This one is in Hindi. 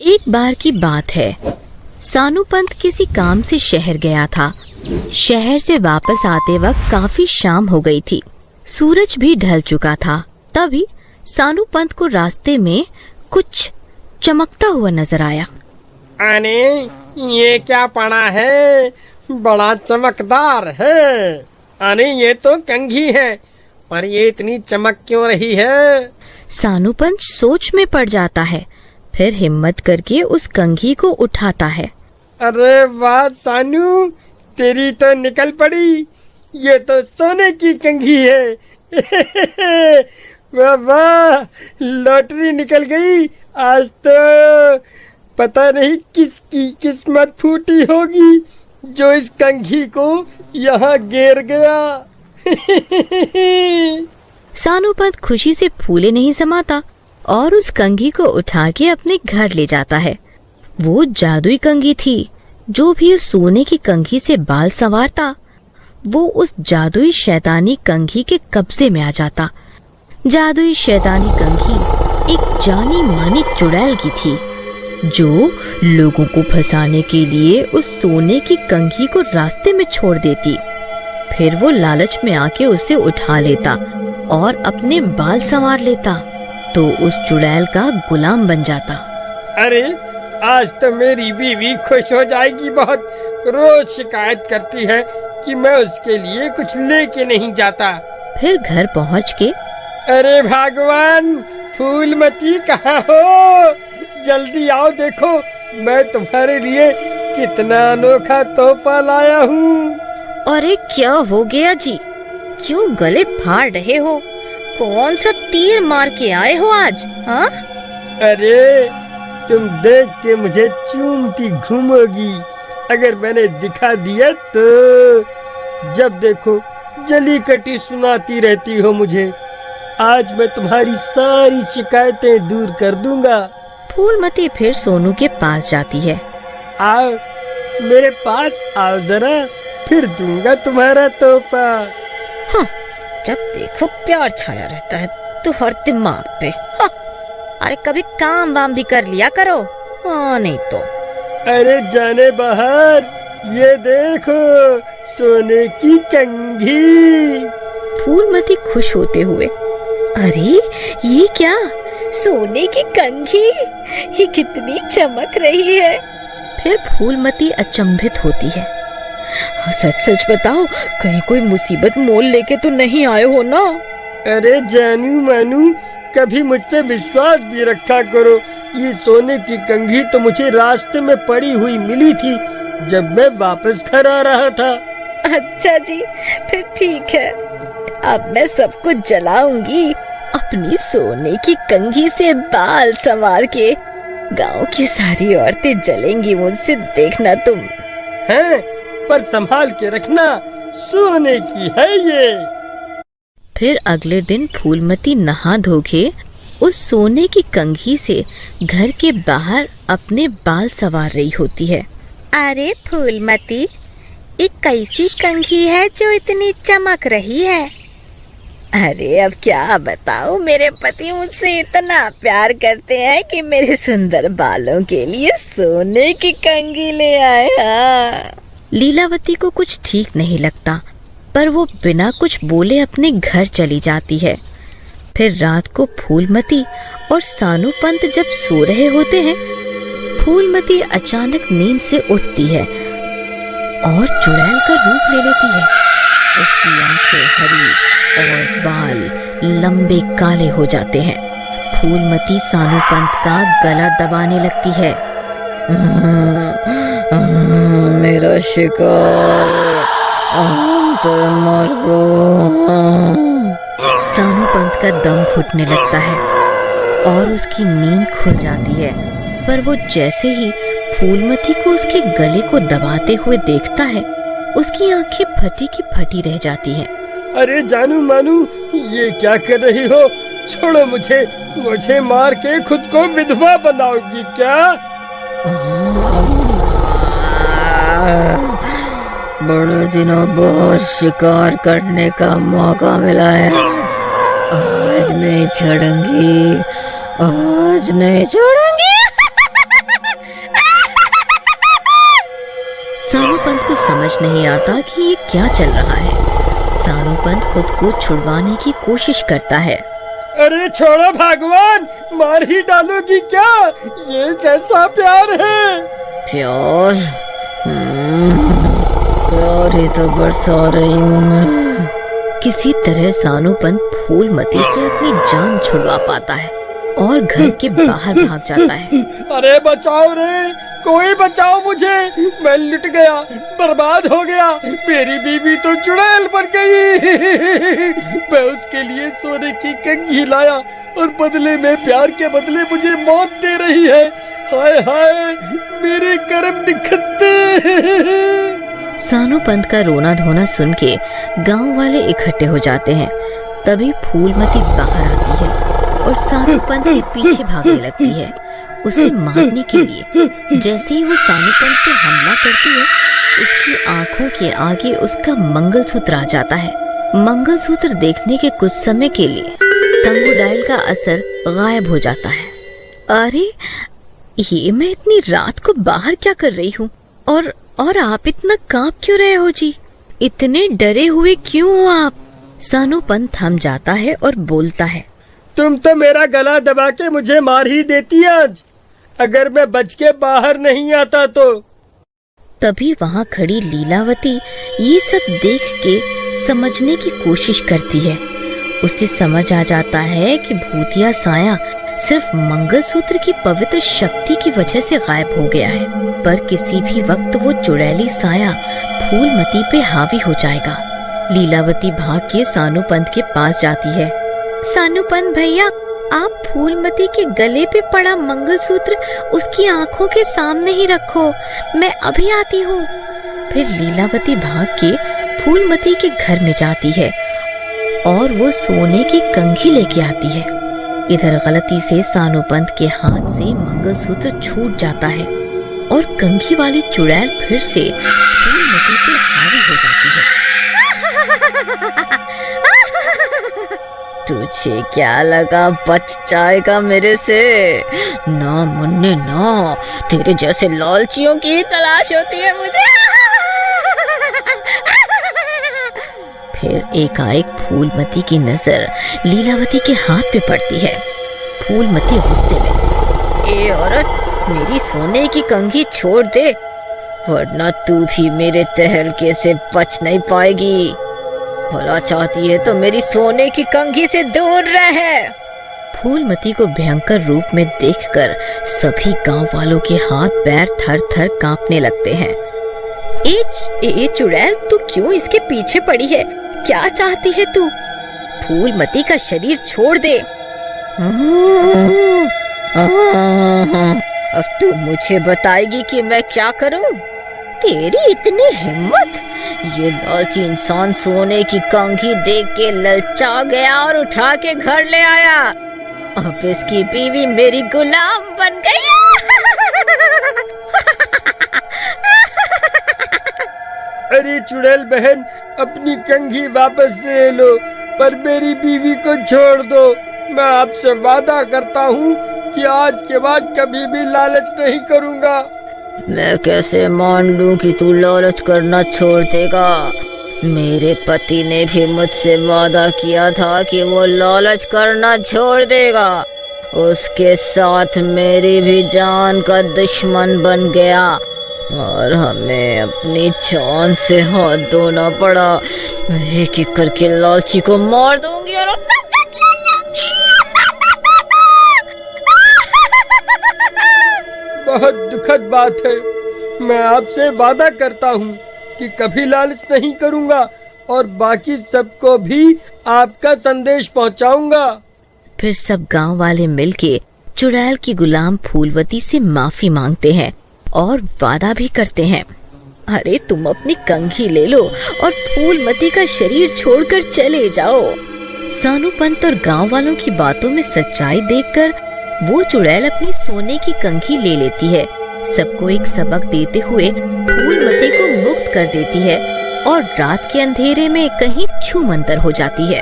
एक बार की बात है, सानू पंत किसी काम से शहर गया था। शहर से वापस आते वक्त काफी शाम हो गई थी। सूरज भी ढल चुका था। तभी सानू पंत को रास्ते में कुछ चमकता हुआ नजर आया। अरे ये क्या पड़ा है, बड़ा चमकदार है। अरे ये तो कंघी है, पर ये इतनी चमक क्यों रही है? सानू पंत सोच में पड़ जाता है, फिर हिम्मत करके उस कंघी को उठाता है। अरे वाह सानू, तेरी तो निकल पड़ी। ये तो सोने की कंघी है। वाह वाह, लॉटरी निकल गई। आज तो पता नहीं किसकी किस्मत फूटी होगी जो इस कंघी को यहाँ गिर गया। सानू पंत खुशी से फूले नहीं समाता और उस कंघी को उठा के अपने घर ले जाता है। वो जादुई कंघी थी। जो भी उस सोने की कंघी से बाल संवारता, वो उस जादुई शैतानी कंघी के कब्जे में आ जाता। जादुई शैतानी कंघी एक जानी मानी चुड़ैल की थी, जो लोगों को फंसाने के लिए उस सोने की कंघी को रास्ते में छोड़ देती। फिर वो लालच में आके उसे उठा लेता और अपने बाल संवार लेता, तो उस चुड़ैल का गुलाम बन जाता। अरे आज तो मेरी बीवी खुश हो जाएगी बहुत। रोज शिकायत करती है कि मैं उसके लिए कुछ लेके नहीं जाता। फिर घर पहुंच के, अरे भगवान, फूलमती कहाँ हो? जल्दी आओ, देखो मैं तुम्हारे लिए कितना अनोखा तोहफा लाया हूँ। अरे क्या हो गया जी, क्यों गले फाड़ रहे हो? कौन सा तीर मार के आए हो आज? हाँ? अरे तुम देख के मुझे चूमती घूमोगी। अगर मैंने दिखा दिया तो जब देखो जली कटी सुनाती रहती हो मुझे। आज मैं तुम्हारी सारी शिकायतें दूर कर दूंगा। फूलमती फिर सोनू के पास जाती है। आओ मेरे पास आओ जरा, फिर दूंगा तुम्हारा तोहफा। हाँ, जब देखो प्यार छाया रहता है तो हर दिमाग पे। हाँ, अरे कभी काम वाम भी कर लिया करो। हाँ नहीं तो। अरे जाने बाहर, ये देखो सोने की कंघी। फूलमती खुश होते हुए, अरे ये क्या, सोने की कंघी? ये कितनी चमक रही है। फिर फूलमती अचंभित होती है। हाँ, सच सच बताओ, कहीं कोई मुसीबत मोल लेके तो नहीं आए हो ना? अरे जानू मानू, कभी मुझ पे विश्वास भी रखा करो। ये सोने की कंघी तो मुझे रास्ते में पड़ी हुई मिली थी जब मैं वापस घर आ रहा था। अच्छा जी, फिर ठीक है। अब मैं सब कुछ जलाऊंगी। अपनी सोने की कंघी से बाल संवार के गांव की सारी औरतें जलेंगी मुझसे, देखना तुम। हैं? पर संभाल के रखना, सोने की है ये। फिर अगले दिन फूलमती नहा धो के उस सोने की कंघी से घर के बाहर अपने बाल संवार रही होती है। अरे फूलमती, ये कैसी कंघी है जो इतनी चमक रही है? अरे अब क्या बताऊं, मेरे पति मुझसे इतना प्यार करते हैं कि मेरे सुंदर बालों के लिए सोने की कंघी ले आए। हाँ। लीलावती को कुछ ठीक नहीं लगता, पर वो बिना कुछ बोले अपने घर चली जाती है। फिर रात को फूलमती और सानू पंत जब सो रहे होते हैं, फूलमती अचानक नींद से उठती है और चुड़ैल का रूप ले लेती है। उसकी आंखें हरी और बाल लंबे काले हो जाते हैं। फूलमती सानू पंत का गला दबाने लगती है। मेरा शिकार, तो मर गो। सानू पंत का दम घुटने लगता है और उसकी नींद खुल जाती है। पर वो जैसे ही फूलमती को उसके गले को दबाते हुए देखता है, उसकी आंखें फटी की फटी रह जाती हैं। अरे जानू मानू, ये क्या कर रही हो? छोड़ो मुझे, मुझे मार के खुद को विधवा बनाओगी क्या? बड़े दिनों बाद शिकार करने का मौका मिला है। आज नहीं छोड़ूंगी, आज नहीं छोड़ूंगी। समझ नहीं आता कि ये क्या चल रहा है। सानू पंत खुद को छुड़वाने की कोशिश करता है। अरे छोड़ो भगवान, मार ही डालोगी क्या? ये कैसा प्यार है? प्यार? प्यार ही तो बरसा रही हूँ मैं। किसी तरह सानू पंत फूलमती से अपनी जान छुड़वा पाता है और घर के बाहर भाग जाता है। अरे बचाओ रे, कोई बचाओ मुझे, मैं लुट गया, बर्बाद हो गया। मेरी बीवी तो चुड़ैल बन गई। मैं उसके लिए सोने की कंघी लाया और बदले में, प्यार के बदले मुझे मौत दे रही है। हाय हाय, मेरे कर्म निखत्ते। सानू पंत का रोना धोना सुन के गांव वाले इकट्ठे हो जाते हैं। तभी फूलमती बाहर आती है और सानू पंत के पीछे भागने लगती है, उसे मारने के लिए। जैसे ही वो सानू पंत पे हमला करती है, उसकी आंखों के आगे उसका मंगलसूत्र आ जाता है। मंगलसूत्र देखने के कुछ समय के लिए कंगुडाइल का असर गायब हो जाता है। अरे, ये मैं इतनी रात को बाहर क्या कर रही हूँ? और आप इतना कांप क्यों रहे हो जी? इतने डरे हुए क्यों हो आप? सानू पंत थम जाता है और बोलता है, तुम तो मेरा गला दबा के मुझे मार ही देती आज, अगर मैं बच के बाहर नहीं आता तो। तभी वहाँ खड़ी लीलावती ये सब देख के समझने की कोशिश करती है। उसे समझ आ जाता है कि भूतिया साया सिर्फ मंगलसूत्र की पवित्र शक्ति की वजह से गायब हो गया है, पर किसी भी वक्त वो चुड़ैली साया फूलमती पे हावी हो जाएगा। लीलावती भाग के सानू पंत के पास जाती है। सानू पंत भैया, आप फूलमती के गले पे पड़ा मंगलसूत्र उसकी आंखों के सामने ही रखो, मैं अभी आती हूँ। फिर लीलावती भाग के फूलमती के घर में जाती है और वो सोने की कंघी लेके आती है। इधर गलती से सानू पंत के हाथ से मंगलसूत्र छूट जाता है और कंघी वाली चुड़ैल फिर से फूलमती पे हावी हो जाती है। तुझे क्या लगा बच जाएगा मेरे से? ना मुन्ने ना, तेरे जैसे लालचियों की तलाश होती है मुझे। फिर एकाएक फूलमती की नजर लीलावती के हाथ पे पड़ती है। फूलमती गुस्से में, ए औरत, मेरी सोने की कंघी छोड़ दे, वरना तू भी मेरे तहलके से बच नहीं पाएगी। भला चाहती है तो मेरी सोने की कंघी से दूर रहे। फूलमती को भयंकर रूप में देखकर सभी गांव वालों के हाथ पैर थर थर कांपने लगते हैं। ए चुड़ैल, तू क्यों इसके पीछे पड़ी है? क्या चाहती है तू? फूलमती का शरीर छोड़ दे। अब तू मुझे बताएगी कि मैं क्या करूं? तेरी इतनी हिम्मत? ये लालची इंसान सोने की कंघी देख के ललचा गया और उठा के घर ले आया। अब इसकी बीवी मेरी गुलाम बन गई। अरे चुड़ैल बहन, अपनी कंघी वापस ले लो, पर मेरी बीवी को छोड़ दो। मैं आपसे वादा करता हूँ कि आज के बाद कभी भी लालच नहीं करूँगा। मैं कैसे मान लूं कि तू लालच करना छोड़ देगा? मेरे पति ने भी मुझसे वादा किया था कि वो लालच करना छोड़ देगा। उसके साथ मेरी भी जान का दुश्मन बन गया और हमें अपनी जान से हाथ धोना पड़ा। एक एक करके लालची को मार दूंगी और बहुत दुखद बात है। मैं आपसे वादा करता हूँ कि कभी लालच नहीं करूँगा और बाकी सबको भी आपका संदेश पहुँचाऊंगा। फिर सब गांव वाले मिलके चुड़ैल की गुलाम फूलवती से माफी मांगते हैं और वादा भी करते हैं। अरे तुम अपनी कंघी ले लो और फूलमती का शरीर छोड़कर चले जाओ। सानू पंत और गांव वालों की बातों में सच्चाई देखकर वो चुड़ैल अपनी सोने की कंघी ले लेती है। सबको एक सबक देते हुए फूलमती को मुक्त कर देती है और रात के अंधेरे में कहीं छूमंतर हो जाती है।